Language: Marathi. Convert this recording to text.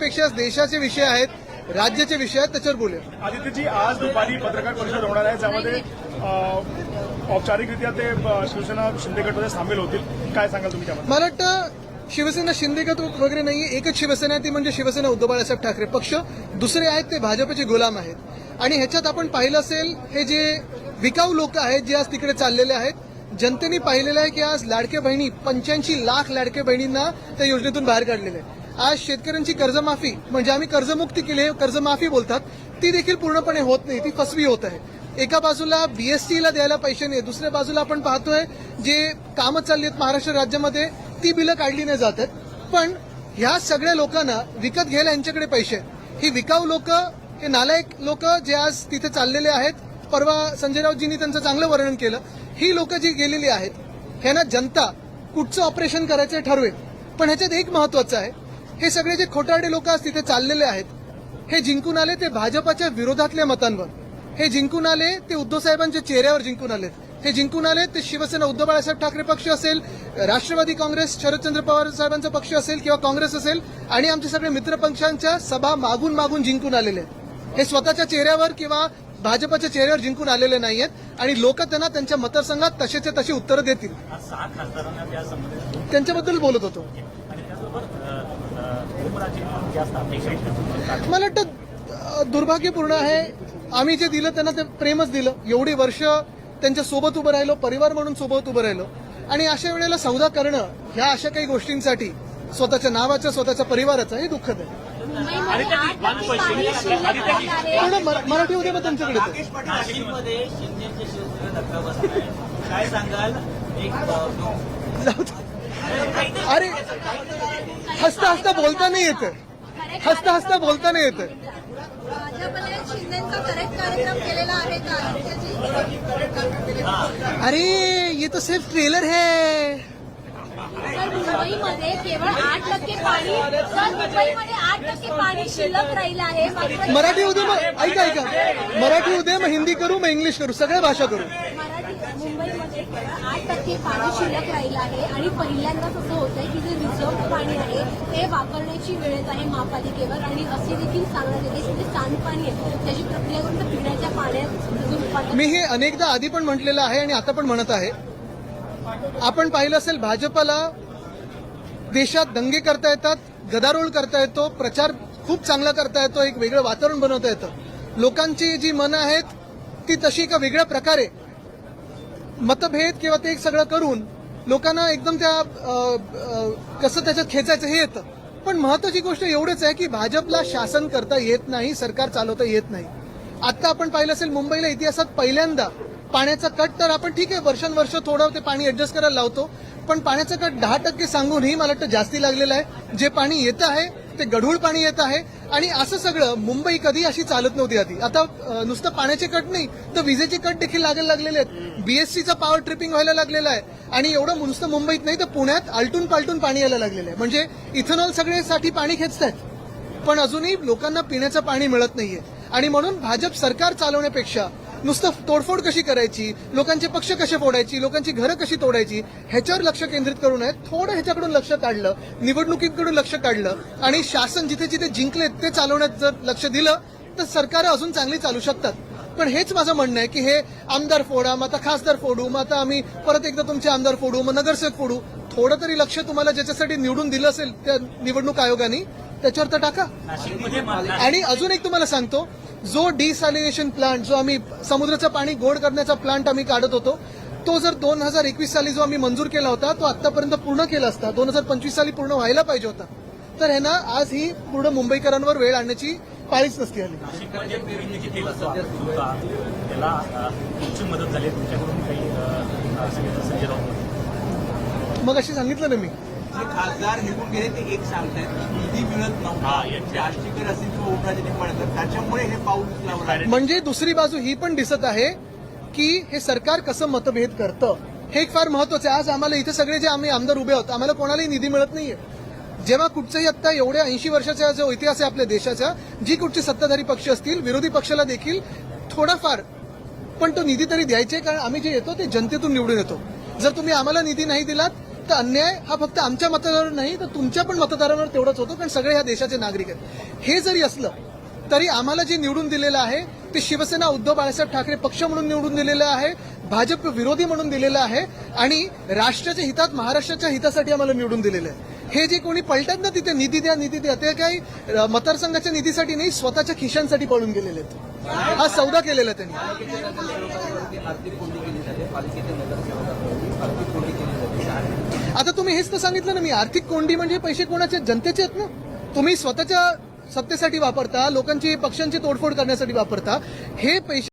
पेक्षा देशाचे विषय आहेत, राज्याचे विषय आहेत, त्याच्यावर बोलूया. आदित्यजी, आज दुपारी पत्रकार परिषद होणार आहे, ज्यामध्ये औपचारिकरित्या ते शिवसेना शिंदे गटमध्ये सामील होतील. काय सांगाल तुम्ही त्यामध्ये? मला वाटतं शिवसेना शिंदे गट वगैरे नाहीये, एकच शिवसेना आहे, ती म्हणजे शिवसेना उद्धव बाळासाहेब ठाकरे पक्ष. दुसरे आहेत ते भाजपचे गुलाम आहेत. आणि ह्याच्यात आपण पाहिलं असेल, हे जे विकाऊ लोक आहेत जे आज तिकडे चाललेले आहेत, जनतेने पाहिलेलं आहे की आज लाडक्या बहिणी 85 लाख लाडक्या बहिणींना त्या योजनेतून बाहेर काढलेले आहे. आज शेतकऱ्यांची कर्जमाफी, म्हणजे आम्ही कर्जमुक्ती केली आहे, कर्जमाफी बोलतात, ती देखील पूर्णपणे होत नाही, ती फसवी होत आहे. एका बाजूला बीएसटीला द्यायला पैसे नाही, दुसऱ्या बाजूला आपण पाहतोय जे कामं चालली आहेत महाराष्ट्र राज्यामध्ये ती बिलं काढली नाही जात आहेत. पण ह्या सगळ्या लोकांना विकत घ्यायला यांच्याकडे पैसे आहेत. ही विकाऊ लोक, हे नालायक लोक जे आज तिथे चाललेले आहेत, परवा संजय राऊतजींनी त्यांचं चांगलं वर्णन केलं, ही लोक जी गेलेली आहेत, ह्यांना जनता कुठचं ऑपरेशन करायचं ठरवेल. पण ह्याच्यात एक महत्वाचं आहे, हे सगळे जे खोटारडे लोक आज तिथे चाललेले आहेत, हे जिंकून आले ते भाजपाच्या विरोधातल्या मतांवर, हे जिंकून आले ते उद्धव साहेबांच्या चेहऱ्यावर जिंकून आले, हे जिंकून आले ते शिवसेना उद्धव बाळासाहेब ठाकरे पक्ष असेल, राष्ट्रवादी काँग्रेस शरदचंद्र पवार साहेबांचा पक्ष असेल किंवा काँग्रेस असेल, आणि आमचे सगळे मित्रपक्षांच्या सभा मागून मागून जिंकून आलेले आहेत. हे स्वतःच्या चेहऱ्यावर किंवा भाजपच्या चेहऱ्यावर जिंकून आलेले नाहीयेत. आणि लोक त्यांना त्यांच्या मतदारसंघात तसेचे तशी उत्तरं देतील. त्यांच्याबद्दल बोलत होतो. मला वाटतं दुर्भाग्यपूर्ण आहे, आम्ही जे दिलं त्यांना ते प्रेमच दिलं, एवढी वर्ष त्यांच्या सोबत उभं राहिलो, परिवार म्हणून सोबत उभं राहिलो, आणि अशा वेळेला सौदा करणं ह्या अशा काही गोष्टींसाठी स्वतःच्या नावाच्या स्वतःच्या परिवाराचं हे दुःखद आहे. मराठी उद्या मग त्यांच्याकडे अरे हसता हसता बोलता नाही येतं, हसता हसता बोलता नाही येतं. अरे ये तो सिर्फ ट्रेलर है. मुंबईमध्ये केवळ 8% पाणी, मुंबईमध्ये 8% पाणी शिल्लक राहिलं आहे. मराठी उद्या मग ऐका, मराठी उद्या मग हिंदी करू, मग इंग्लिश करू, सगळ्या भाषा करू. मुंबईमध्ये 8% पाणी शिल्लक राहिलं आहे आणि पहिल्यांदाच असं होतंय की जे रिझर्व्ह पाणी आहे ते वापरण्याची वेळ येत आहे महापालिकेवर. आणि असे देखील सांगण्यात येते की जे सांडपाणी आहे त्याची प्रक्रिया करून पिण्याच्या पाण्यात. मी हे अनेकदा आधी पण म्हटलेलं आहे आणि आता पण म्हणत आहे. आपण पाहिलं असेल, भाजपला देशात दंगे करता येतात, गदारोळ करता येतो, प्रचार खूप चांगला करता येतो, एक वेगळं वातावरण बनवता येतं. लोकांची जी मनं आहेत ती तशी एका वेगळ्या प्रकारे मतभेद किंवा ते एक सगळं करून लोकांना एकदम त्या कसं त्याच्यात खेचायचं हे येतं. पण महत्वाची गोष्ट एवढंच आहे की भाजपला शासन करता येत नाही, सरकार चालवता येत नाही. आता आपण पाहिलं असेल, मुंबईला इतिहासात पहिल्यांदा पाण्याचा कट, तर आपण ठीक आहे वर्षानुवर्ष थोडं ते पाणी ऍडजस्ट करायला लावतो, पण पाण्याचा कट 10% सांगूनही मला वाटतं जास्ती लागलेलं आहे. जे पाणी येत आहे ते गढूळ पाणी येत आहे. आणि असं सगळं मुंबई कधी अशी चालत नव्हती आधी. आता नुसतं पाण्याचे कट नाही तर विजेचे कट देखील लागायला लागलेले आहेत, बीएससीचा पॉवर ट्रिपिंग व्हायला लागलेला आहे. आणि एवढं नुसतं मुंबईत नाही तर पुण्यात आलटून पालटून पाणी यायला लागलेलं आहे. म्हणजे इथेनॉल सगळ्यासाठी पाणी खेचतायत, पण अजूनही लोकांना पिण्याचं पाणी मिळत नाहीये. आणि म्हणून भाजप सरकार चालवण्यापेक्षा नुसतं तोडफोड कशी करायची, लोकांचे पक्ष कसे फोडायची, लोकांची घरं कशी तोडायची, ह्याच्यावर लक्ष केंद्रित करू नये. थोडं ह्याच्याकडून लक्ष काढलं, निवडणुकीकडून लक्ष काढलं आणि शासन जिथे जिथे जिंकलेत ते चालवण्यात जर लक्ष दिलं तर सरकार अजून चांगली चालू शकतात. पण हेच माझं म्हणणं आहे की हे आमदार फोडा, मग आता खासदार फोडू, मग आता आम्ही परत एकदा तुमचे आमदार फोडू, मग नगरसेवक फोडू. थोडं तरी लक्ष तुम्हाला ज्याच्यासाठी निवडून दिलं असेल त्या निवडणूक आयोगाने त्याच्यावर तर टाका. आणि अजून एक तुम्हाला सांगतो, जो डिसॅलिनेशन प्लांट, जो आम्ही समुद्राचं पाणी गोड करण्याचा प्लांट आम्ही काढत होतो, तो जर 2021 साली जो आम्ही मंजूर केला होता तो आतापर्यंत पूर्ण केला असता, 2025 साली पूर्ण व्हायला पाहिजे होता, तर ह्यांना आज ही पूर्ण मुंबईकरांवर वेळ आणण्याची पाळीच नसती आली. मग अशी सांगितलं ना मी, खासदार निघून गेले ते एक सांगतायत निधी मिळत नव्हता, आष्टीकर असेल किंवा ओमराजे निंबाळकर, त्याच्यामुळे हे पाऊल उचलावं. म्हणजे दुसरी बाजू ही पण दिसत आहे की हे सरकार कसं मतभेद करतं, हे एक फार महत्वाचं आहे. आज आम्हाला इथे सगळे जे आम्ही आमदार उभे आहोत, आम्हाला कोणालाही निधी मिळत नाहीये. जेव्हा कुठचंही आता एवढ्या 80 वर्षाचा जो इतिहास आहे आपल्या देशाचा, जी कुठची सत्ताधारी पक्ष असतील, विरोधी पक्षाला देखील थोडाफार पण तो निधी तरी द्यायचे, कारण आम्ही जे येतो ते जनतेतून निवडून येतो. जर तुम्ही आम्हाला निधी नाही दिलात फक्त अन्याय हा फक्त आमच्या मतदारांवर नाही तर तुमच्या पण मतदारांवर तेवढाच होतो, कारण सगळे ह्या देशाचे नागरिक आहेत. हे जरी असलं तरी आम्हाला जे निवडून दिलेलं आहे ते शिवसेना उद्धव बाळासाहेब ठाकरे पक्ष म्हणून निवडून दिलेलं आहे, भाजप विरोधी म्हणून दिलेलं आहे आणि राष्ट्राच्या हितात, महाराष्ट्राच्या हितासाठी आम्हाला निवडून दिलेलं आहे. हे जे कोणी पलटत ना तिथे निधी द्या ते काही मतदारसंघाच्या निधीसाठी नाही, स्वतःच्या खिशांसाठी पळून गेलेले आहेत. हा सौदा केलेला आहे त्यांनी. आता तुम्ही हेच तर सांगितलं ना मी, आर्थिक कोंडी म्हणजे पैसे कोणाचे, जनतेचे आहेत ना. तुम्ही स्वतःच्या सत्तेसाठी वापरता, लोकांची पक्षांची तोडफोड करण्यासाठी वापरता हे पैसे.